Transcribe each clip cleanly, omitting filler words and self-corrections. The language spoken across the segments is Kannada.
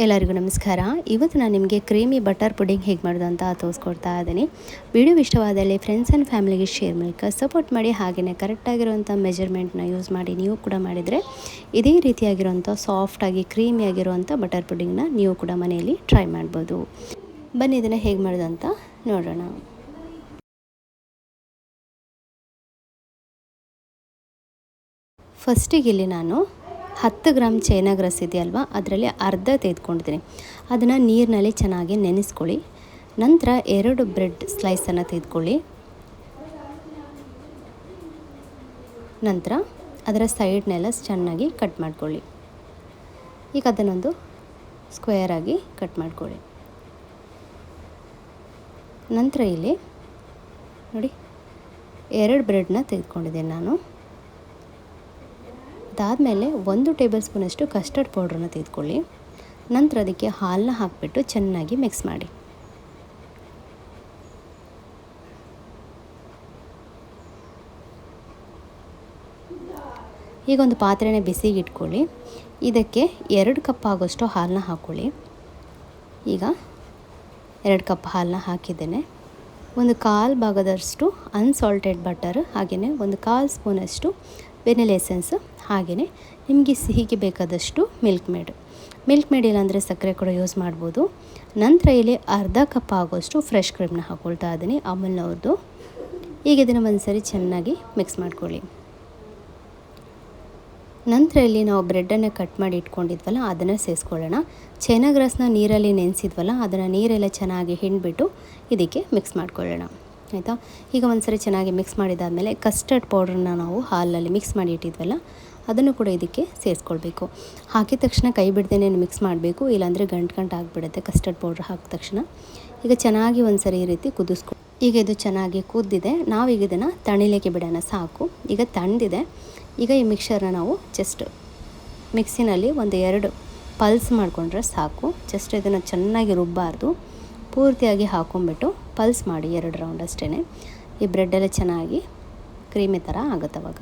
ಎಲ್ಲರಿಗೂ ನಮಸ್ಕಾರ. ಇವತ್ತು ನಾನು ನಿಮಗೆ ಕ್ರೀಮಿ ಬಟರ್ ಪುಡಿಂಗ್ ಹೇಗೆ ಮಾಡೋದು ಅಂತ ತೋರಿಸ್ಕೊಡ್ತಾ ಇದ್ದೀನಿ. ವಿಡಿಯೋ ಇಷ್ಟವಾದಲ್ಲಿ ಫ್ರೆಂಡ್ಸ್ ಆ್ಯಂಡ್ ಫ್ಯಾಮಿಲಿಗೆ ಶೇರ್ ಮೂಲಕ ಸಪೋರ್ಟ್ ಮಾಡಿ. ಹಾಗೆಯೇ ಕರೆಕ್ಟಾಗಿರುವಂಥ ಮೆಜರ್ಮೆಂಟ್ನ ಯೂಸ್ ಮಾಡಿ ನೀವು ಕೂಡ ಮಾಡಿದರೆ ಇದೇ ರೀತಿಯಾಗಿರುವಂಥ ಸಾಫ್ಟಾಗಿ ಕ್ರೀಮಿಯಾಗಿರುವಂಥ ಬಟರ್ ಪುಡಿಂಗ್ನ ನೀವು ಕೂಡ ಮನೆಯಲ್ಲಿ ಟ್ರೈ ಮಾಡ್ಬೋದು. ಬನ್ನಿ ಇದನ್ನು ಹೇಗೆ ಮಾಡೋದು ಅಂತ ನೋಡೋಣ. ಫಸ್ಟಿಗೆ ಇಲ್ಲಿ ನಾನು 10 ಗ್ರಾಮ್ ಚೈನಾಗ್ರಾಸ್ ಇದೆಯಲ್ವ, ಅದರಲ್ಲಿ ಅರ್ಧ ತೆಗೆದುಕೊಂಡಿದ್ದೀನಿ. ಅದನ್ನು ನೀರಿನಲ್ಲಿ ಚೆನ್ನಾಗಿ ನೆನೆಸ್ಕೊಳ್ಳಿ. ನಂತರ 2 ಬ್ರೆಡ್ ಸ್ಲೈಸನ್ನು ತೆಗೆದುಕೊಳ್ಳಿ. ನಂತರ ಅದರ ಸೈಡ್ನೆಲ್ಲ ಚೆನ್ನಾಗಿ ಕಟ್ ಮಾಡ್ಕೊಳ್ಳಿ. ಈಗ ಅದನ್ನೊಂದು ಸ್ಕ್ವೇರ್ ಆಗಿ ಕಟ್ ಮಾಡ್ಕೊಳ್ಳಿ. ನಂತರ ಇಲ್ಲಿ ನೋಡಿ 2 ಬ್ರೆಡ್ನ ತೆಗೆದುಕೊಂಡಿದ್ದೀನಿ ನಾನು. ಅದಾದಮೇಲೆ 1 ಟೇಬಲ್ ಸ್ಪೂನಷ್ಟು ಕಸ್ಟರ್ಡ್ ಪೌಡ್ರನ್ನ ತೆಗೆದುಕೊಳ್ಳಿ. ನಂತರ ಅದಕ್ಕೆ ಹಾಲನ್ನ ಹಾಕಿಬಿಟ್ಟು ಚೆನ್ನಾಗಿ ಮಿಕ್ಸ್ ಮಾಡಿ. ಈಗ ಒಂದು ಪಾತ್ರೆನ ಬಿಸಿಗೆ ಇಟ್ಕೊಳ್ಳಿ. ಇದಕ್ಕೆ 2 ಕಪ್ ಆಗೋಷ್ಟು ಹಾಲನ್ನ ಹಾಕ್ಕೊಳ್ಳಿ. ಈಗ 2 ಕಪ್ ಹಾಲನ್ನ ಹಾಕಿದ್ದೇನೆ. ಒಂದು 1/4 ಭಾಗದಷ್ಟು ಅನ್ಸಾಲ್ಟೆಡ್ ಬಟರ್, ಹಾಗೆಯೇ ಒಂದು 1/4 ಸ್ಪೂನಷ್ಟು ವೆನಿಲಾ ಎಸೆನ್ಸ್, ಹಾಗೆಯೇ ನಿಮಗೆ ಸಿಹಿಗೆ ಬೇಕಾದಷ್ಟು ಮಿಲ್ಕ್ ಮೇಡ್ ಇಲ್ಲಾಂದರೆ ಸಕ್ಕರೆ ಕೂಡ ಯೂಸ್ ಮಾಡ್ಬೋದು. ನಂತರ ಇಲ್ಲಿ ಅರ್ಧ ಕಪ್ ಆಗೋಷ್ಟು ಫ್ರೆಶ್ ಕ್ರೀಮ್ನ ಹಾಕ್ಕೊಳ್ತಾ ಇದ್ದೀನಿ, ಅಮೂಲ್ನವ್ರದ್ದು. ಈಗ ಇದನ್ನು ಒಂದ್ಸರಿ ಚೆನ್ನಾಗಿ ಮಿಕ್ಸ್ ಮಾಡ್ಕೊಳ್ಳಿ. ನಂತರ ಇಲ್ಲಿ ನಾವು ಬ್ರೆಡ್ಡನ್ನು ಕಟ್ ಮಾಡಿ ಇಟ್ಕೊಂಡಿದ್ವಲ್ಲ ಅದನ್ನು ಸೇರಿಸ್ಕೊಳ್ಳೋಣ. ಚೈನಾಗ್ರಾಸ್ನ ನೀರಲ್ಲಿ ನೆನೆಸಿದ್ವಲ್ಲ ಅದನ್ನು ನೀರೆಲ್ಲ ಚೆನ್ನಾಗಿ ಹಿಂಡ್ಬಿಟ್ಟು ಇದಕ್ಕೆ ಮಿಕ್ಸ್ ಮಾಡ್ಕೊಳ್ಳೋಣ, ಆಯಿತಾ. ಈಗ ಒಂದ್ಸರಿ ಚೆನ್ನಾಗಿ ಮಿಕ್ಸ್ ಮಾಡಿದಾದಮೇಲೆ ಕಸ್ಟರ್ಡ್ ಪೌಡ್ರನ್ನ ನಾವು ಹಾಲಲ್ಲಿ ಮಿಕ್ಸ್ ಮಾಡಿ ಇಟ್ಟಿದ್ವಲ್ಲ ಅದನ್ನು ಕೂಡ ಇದಕ್ಕೆ ಸೇರಿಸ್ಕೊಳ್ಬೇಕು. ಹಾಕಿದ ತಕ್ಷಣ ಕೈ ಬಿಡ್ದೇನೆ ಮಿಕ್ಸ್ ಮಾಡಬೇಕು, ಇಲ್ಲಾಂದರೆ ಗಂಟು ಆಗಿಬಿಡುತ್ತೆ ಕಸ್ಟರ್ಡ್ ಪೌಡ್ರ್ ಹಾಕಿದ ತಕ್ಷಣ. ಈಗ ಚೆನ್ನಾಗಿ ಒಂದ್ಸರಿ ಈ ರೀತಿ ಈಗ ಇದು ಚೆನ್ನಾಗಿ ಕುದ್ದಿದೆ. ನಾವೀಗ ಇದನ್ನು ತಣಿಲಿಕ್ಕೆ ಬಿಡೋಣ, ಸಾಕು. ಈಗ ತಣ್ಣದಿದೆ. ಈಗ ಈ ಮಿಕ್ಸರ್ನ ನಾವು ಜಸ್ಟ್ ಮಿಕ್ಸಿನಲ್ಲಿ 1-2 ಪಲ್ಸ್ ಮಾಡಿಕೊಂಡ್ರೆ ಸಾಕು. ಜಸ್ಟ್ ಇದನ್ನು ಚೆನ್ನಾಗಿ ರುಬ್ಬಾರ್ದು, ಪೂರ್ತಿಯಾಗಿ ಹಾಕ್ಕೊಂಬಿಟ್ಟು ಪಲ್ಸ್ ಮಾಡಿ 2 ರೌಂಡ್ ಅಷ್ಟೇ. ಈ ಬ್ರೆಡ್ಡೆಲ್ಲ ಚೆನ್ನಾಗಿ ಕ್ರೀಮಿ ಥರ ಆಗುತ್ತೆ ಅವಾಗ.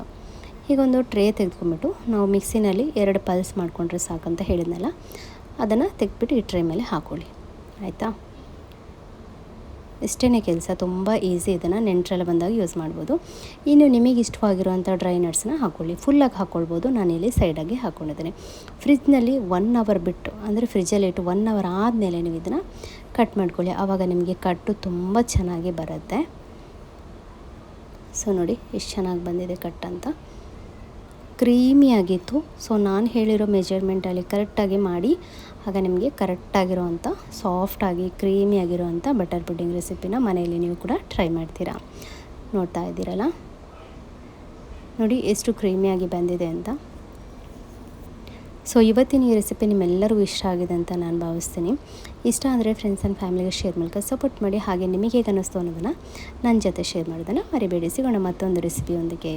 ಈಗ ಒಂದು ಟ್ರೇ ತೆಗೆದುಕೊಂಡ್ಬಿಟ್ಟು ನಾವು ಮಿಕ್ಸಿನಲ್ಲಿ 2 ಪಲ್ಸ್ ಮಾಡಿಕೊಂಡ್ರೆ ಸಾಕಂತ ಹೇಳಿದ್ನಲ್ಲ, ಅದನ್ನು ತೆಗೆದ್ಬಿಟ್ಟು ಈ ಟ್ರೇ ಮೇಲೆ ಹಾಕ್ಕೊಳ್ಳಿ, ಆಯಿತಾ. ಇಷ್ಟೇ ಕೆಲಸ, ತುಂಬ ಈಸಿ. ಇದನ್ನು ನೆಂಟರೆಲ್ಲ ಬಂದಾಗ ಯೂಸ್ ಮಾಡ್ಬೋದು. ಇನ್ನು ನಿಮಗೆ ಇಷ್ಟವಾಗಿರುವಂಥ ಡ್ರೈ ನಟ್ಸ್ನ ಹಾಕ್ಕೊಳ್ಳಿ. ಫುಲ್ಲಾಗಿ ಹಾಕ್ಕೊಳ್ಬೋದು. ನಾನಿಲ್ಲಿ ಸೈಡಾಗಿ ಹಾಕ್ಕೊಂಡಿದ್ದೀನಿ. ಫ್ರಿಜ್ನಲ್ಲಿ 1 ಅವರ್ ಬಿಟ್ಟು, ಅಂದರೆ ಫ್ರಿಜ್ಜಲ್ಲಿ ಇಟ್ಟು 1 ಅವರ್ ಆದಮೇಲೆ ನೀವು ಇದನ್ನು ಕಟ್ ಮಾಡ್ಕೊಳ್ಳಿ. ಆವಾಗ ನಿಮಗೆ ಕಟ್ಟು ತುಂಬ ಚೆನ್ನಾಗಿ ಬರುತ್ತೆ. ಸೊ ನೋಡಿ ಎಷ್ಟು ಚೆನ್ನಾಗಿ ಬಂದಿದೆ ಕಟ್ ಅಂತ, ಕ್ರೀಮಿಯಾಗಿತ್ತು. ಸೊ ನಾನು ಹೇಳಿರೋ ಮೆಜರ್ಮೆಂಟಲ್ಲಿ ಕರೆಕ್ಟಾಗಿ ಮಾಡಿ, ಆಗ ನಿಮಗೆ ಕರೆಕ್ಟಾಗಿರೋವಂಥ ಸಾಫ್ಟಾಗಿ ಕ್ರೀಮಿಯಾಗಿರೋವಂಥ ಬಟರ್ ಪುಡಿಂಗ್ ರೆಸಿಪಿನ ಮನೆಯಲ್ಲಿ ನೀವು ಕೂಡ ಟ್ರೈ ಮಾಡ್ತೀರಾ. ನೋಡ್ತಾ ಇದ್ದೀರಲ್ಲ, ನೋಡಿ ಎಷ್ಟು ಕ್ರೀಮಿಯಾಗಿ ಬಂದಿದೆ ಅಂತ. ಸೊ ಇವತ್ತಿನ ಈ ರೆಸಿಪಿ ನಿಮ್ಮೆಲ್ಲರಿಗೂ ಇಷ್ಟ ಆಗಿದೆ ಅಂತ ನಾನು ಭಾವಿಸ್ತೀನಿ. ಇಷ್ಟ ಅಂದರೆ ಫ್ರೆಂಡ್ಸ್ ಆ್ಯಂಡ್ ಫ್ಯಾಮಿಲಿಗೆ ಶೇರ್ ಮೂಲಕ ಸಪೋರ್ಟ್ ಮಾಡಿ. ಹಾಗೆ ನಿಮಗೆ ಹೇಗೆ ಅನ್ನಿಸ್ತು ಅನ್ನೋದನ್ನು ನನ್ನ ಜೊತೆ ಶೇರ್ ಮಾಡೋದನ್ನು ಮರಿಬೇಡಿ. ಸಿಗೋಣ ಮತ್ತೊಂದು ರೆಸಿಪಿಯೊಂದಿಗೆ.